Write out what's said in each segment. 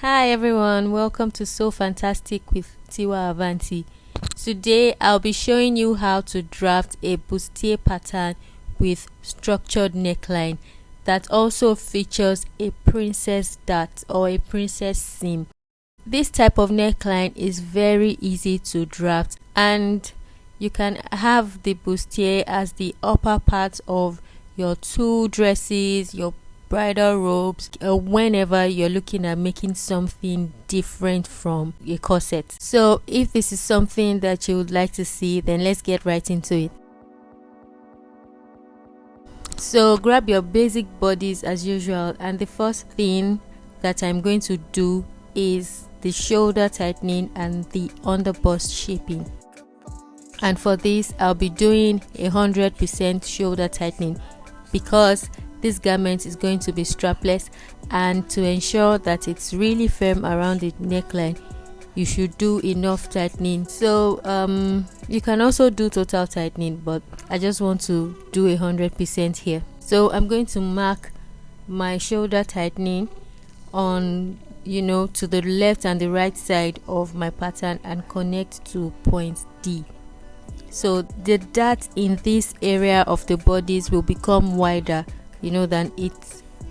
Hi everyone, welcome to So Fantastic with Tiwa Avanti. Today I'll be showing you how to draft a bustier pattern with structured neckline that also features a princess dart or a princess seam. This type of neckline is very easy to draft, and you can have the bustier as the upper part of your two dresses, your bridal robes, whenever you're looking at making something different from a corset. So if this is something that you would like to see, then let's get right into it. So grab your basic bodies as usual, and the first thing that I'm going to do is the shoulder tightening and the underbust shaping. And for this I'll be doing 100% shoulder tightening because this garment is going to be strapless, and to ensure that it's really firm around the neckline, you should do enough tightening. So you can also do total tightening, but I just want to do 100% here. So I'm going to mark my shoulder tightening on to the left and the right side of my pattern and connect to point D. So the dart in this area of the bodies will become wider than it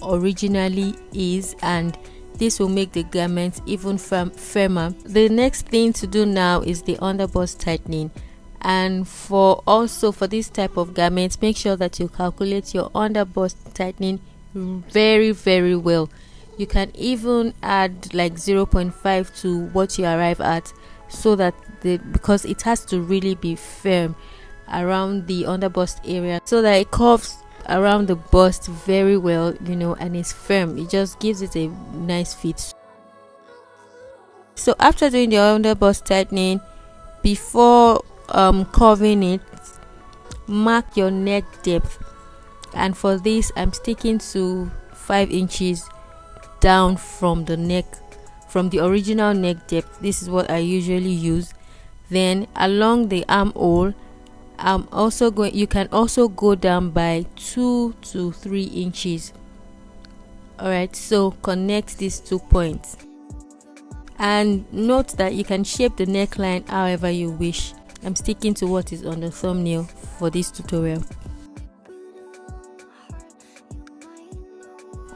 originally is, and this will make the garment even firmer. The next thing to do now is the underbust tightening, and for this type of garment, make sure that you calculate your underbust tightening very well. You can even add like 0.5 to what you arrive at, so that because it has to really be firm around the underbust area, so that it curves around the bust very well, and it's firm. It just gives it a nice fit. So after doing the underbust tightening, before curving it, mark your neck depth, and for this I'm sticking to 5 inches down from the original neck depth. This is what I usually use. Then along the armhole, you can also go down by 2 to 3 inches. Alright, so connect these 2 points, and note that you can shape the neckline however you wish. I'm sticking to what is on the thumbnail for this tutorial.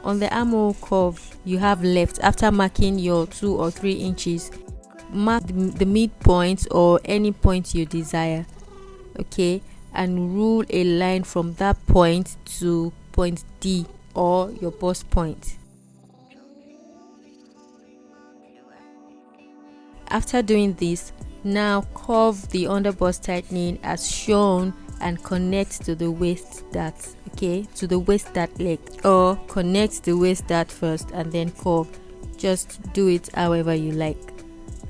On the armhole curve you have left, after marking your 2 or 3 inches, mark the midpoint or any point you desire, okay, and rule a line from that point to point D or your bust point. After doing this, now curve the underbust tightening as shown and connect to the waist dart, to the waist dart leg, or connect the waist dart first and then curve. Just do it however you like,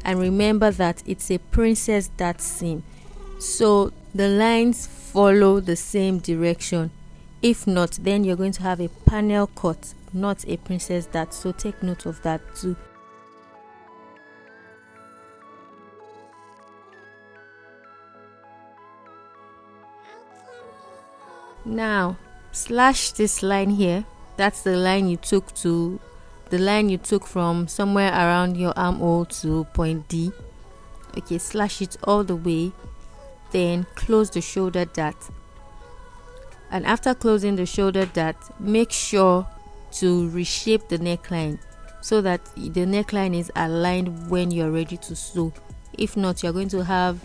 and remember that it's a princess dart seam, so the lines follow the same direction. If not, then you're going to have a panel cut, not a princess dart, so take note of that too. Now slash this line here. That's the line you took from somewhere around your armhole to point D. Okay, slash it all the way, then close the shoulder dart. And after closing the shoulder dart, make sure to reshape the neckline so that the neckline is aligned when you're ready to sew. If not, you're going to have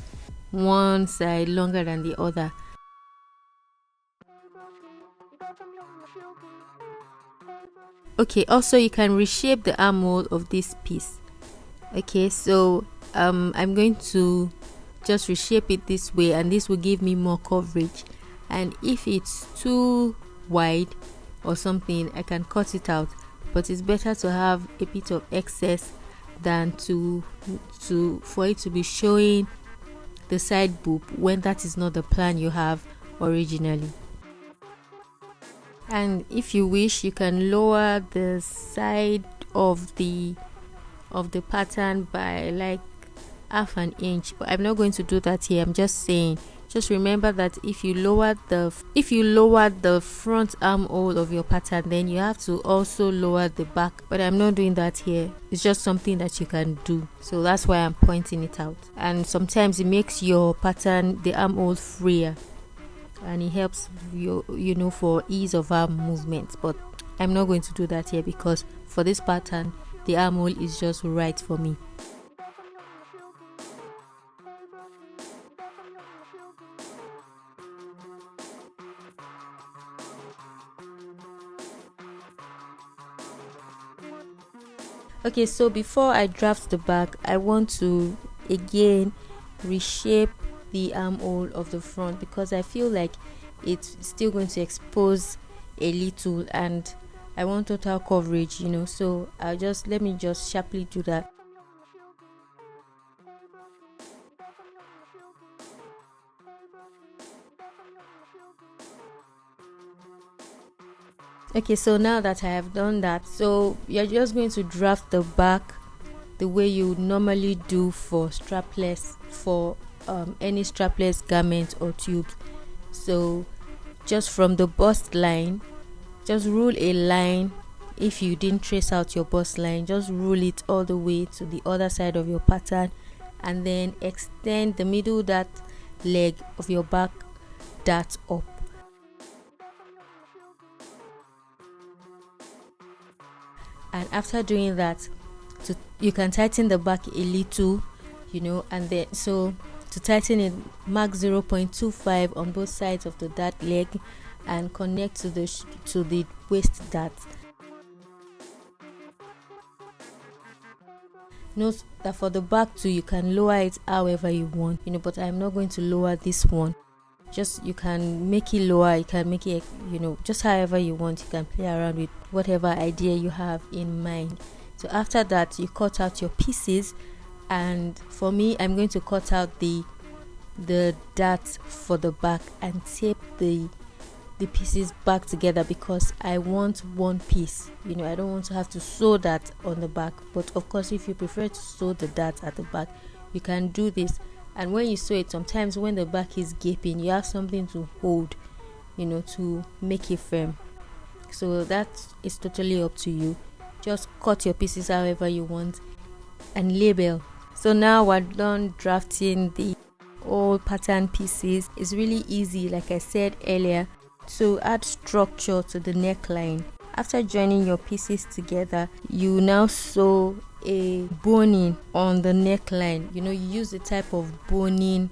one side longer than the other. Okay, also you can reshape the armhole of this piece. Okay, so I'm going to just reshape it this way, and this will give me more coverage. And if it's too wide or something, I can cut it out, but it's better to have a bit of excess than for it to be showing the side boob when that is not the plan you have originally. And if you wish, you can lower the side of the pattern by like half an inch, but I'm not going to do that here. I'm just saying, just remember that if you lower the front armhole of your pattern, then you have to also lower the back, but I'm not doing that here. It's just something that you can do, so that's why I'm pointing it out. And sometimes it makes your pattern, the armhole, freer, and it helps you know, for ease of arm movement. But I'm not going to do that here because for this pattern the armhole is just right for me. Okay, so before I draft the back, I want to again reshape the armhole of the front because I feel like it's still going to expose a little and I want total coverage, you know, so let me just sharply do that. Okay, so now that I have done that, so you're just going to draft the back the way you normally do for strapless, for any strapless garment or tubes. So just from the bust line, just rule a line. If you didn't trace out your bust line, just rule it all the way to the other side of your pattern, and then extend the middle dart leg of your back dart up. And after doing that, you can tighten the back a little, you know, and then so to tighten it, mark 0.25 on both sides of the dart leg and connect to the waist dart. Note that for the back too, you can lower it however you want, you know, but I'm not going to lower this one. Just, you can make it lower, you can make it, you know, just however you want. You can play around with whatever idea you have in mind. So after that, you cut out your pieces, and for me, I'm going to cut out the dart for the back and tape the pieces back together because I want one piece, you know. I don't want to have to sew that on the back, but of course if you prefer to sew the dart at the back, you can do this. And when you sew it, sometimes when the back is gaping, you have something to hold, you know, to make it firm. So that is totally up to you. Just cut your pieces however you want and label. So now we're done drafting the all pattern pieces. It's really easy, like I said earlier, to add structure to the neckline. After joining your pieces together, you now sew a boning on the neckline. You know, you use the type of boning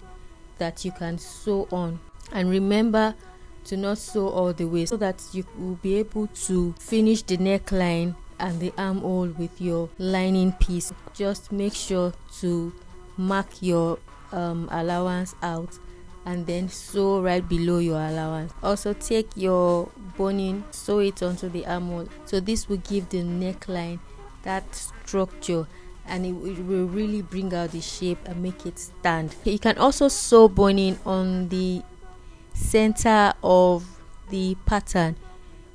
that you can sew on, and remember to not sew all the way so that you will be able to finish the neckline and the armhole with your lining piece. Just make sure to mark your allowance out and then sew right below your allowance. Also take your boning, sew it onto the armhole. So this will give the neckline that structure, and it will really bring out the shape and make it stand. You can also sew boning on the center of the pattern.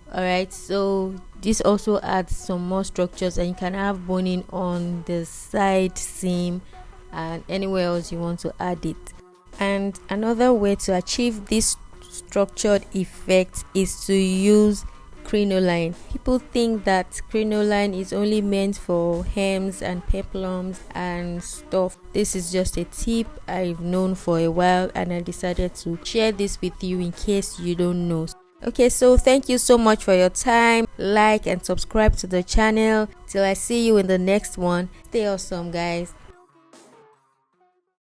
Alright, so this also adds some more structures, and you can have boning on the side seam and anywhere else you want to add it. And another way to achieve this structured effect is to use crinoline. People think that crinoline is only meant for hems and peplums and stuff. This is just a tip I've known for a while, and I decided to share this with you in case you don't know. Okay, so thank you so much for your time. Like and subscribe to the channel. Till I see you in the next one. Stay awesome, guys.